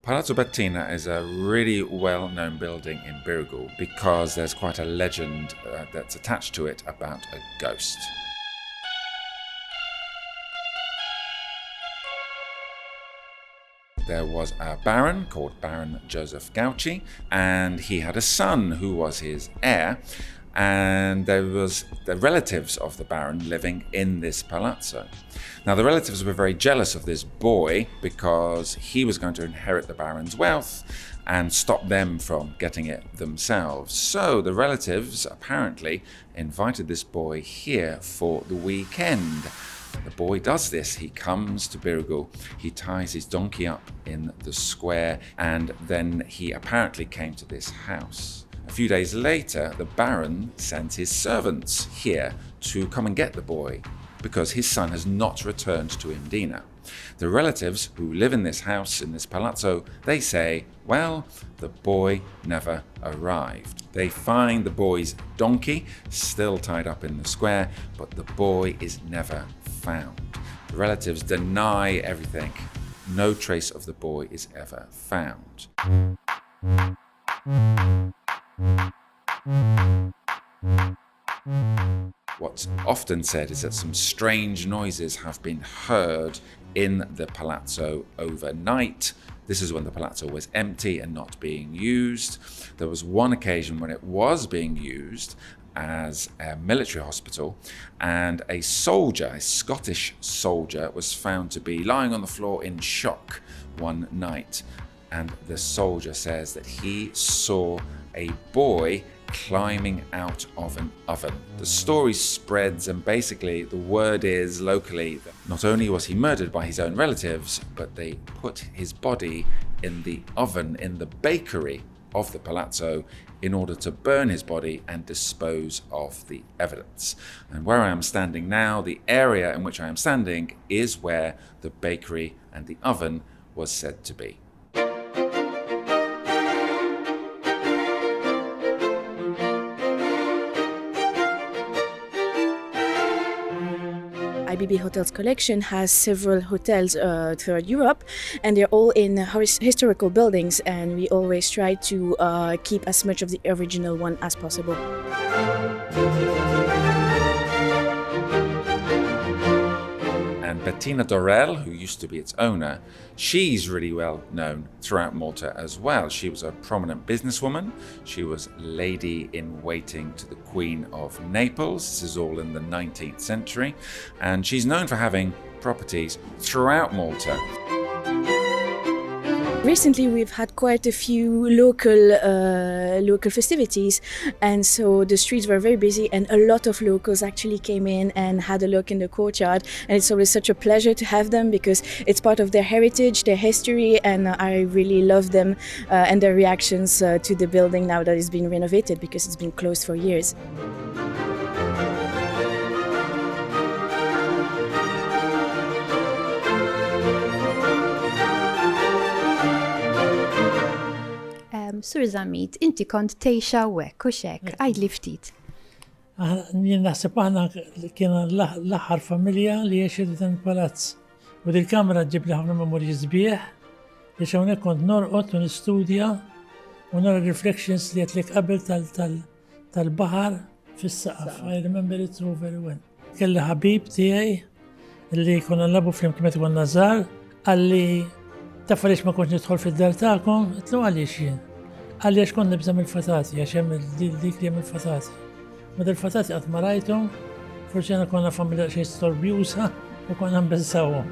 Palazzo Bettina is a really well-known building in Birgu because there's quite a legend that's attached to it about a ghost. There was a baron called Baron Joseph Gauci, and he had a son who was his heir, and there was the relatives of the baron living in this palazzo. Now the relatives were very jealous of this boy because he was going to inherit the baron's wealth and stop them from getting it themselves. So the relatives apparently invited this boy here for the weekend. The boy does this. He comes to Birgu, he ties his donkey up in the square, and then he apparently came to this house. A few days later, the baron sends his servants here to come and get the boy because his son has not returned to Indina. The relatives who live in this house, in this palazzo, they say, well, the boy never arrived. They find the boy's donkey still tied up in the square, but the boy is never found. The relatives deny everything. No trace of the boy is ever found. What's often said is that some strange noises have been heard in the palazzo overnight. This is when the palazzo was empty and not being used. There was one occasion when it was being used as a military hospital, and a soldier, a Scottish soldier, was found to be lying on the floor in shock one night. And the soldier says that he saw a boy climbing out of an oven. The story spreads, and basically the word is locally that not only was he murdered by his own relatives, but they put his body in the oven in the bakery of the palazzo in order to burn his body and dispose of the evidence. And where I am standing now, the area in which I am standing is where the bakery and the oven was said to be. IBB Hotels collection has several hotels throughout Europe, and they're all in historical buildings, and we always try to keep as much of the original one as possible. And Bettina Dorel, who used to be its owner, she's really well known throughout Malta as well. She was a prominent businesswoman. She was lady in waiting to the Queen of Naples. This is all in the 19th century. And she's known for having properties throughout Malta. Recently, we've had quite a few local festivities, and so the streets were very busy, and a lot of locals actually came in and had a look in the courtyard. And it's always such a pleasure to have them because it's part of their heritage, their history, and I really love them and their reactions to the building now that it's been renovated because it's been closed for years. Sur Zamit, inti kont tgħixha hekk u x'hekk, għajdli ftit. Jien naħseb aħna kien l-aħħar familja li jgħixet f'dan il-palazz. U dil-kamra ġib li ħafna memorji sbieħ biex hawnhekk kont norqod u nistudja u nara reflections li qed lek qabel tal-baħar fis-saqaf. I remember it so very well. Kelli ħabib tiegħi li konna nlabu flimkien meta konna żgħar, qalli taf għaliex ma kontx nidħol fid-dar tagħkom, qedlu għaliex jien. Għaliex kont nibża mill-fatati, għax hemm dik li hemm il-fatati. Ma dil-fatati qatt ma rajthom, forsi konna familja xejn storbjuża u konna nbeżżawhom.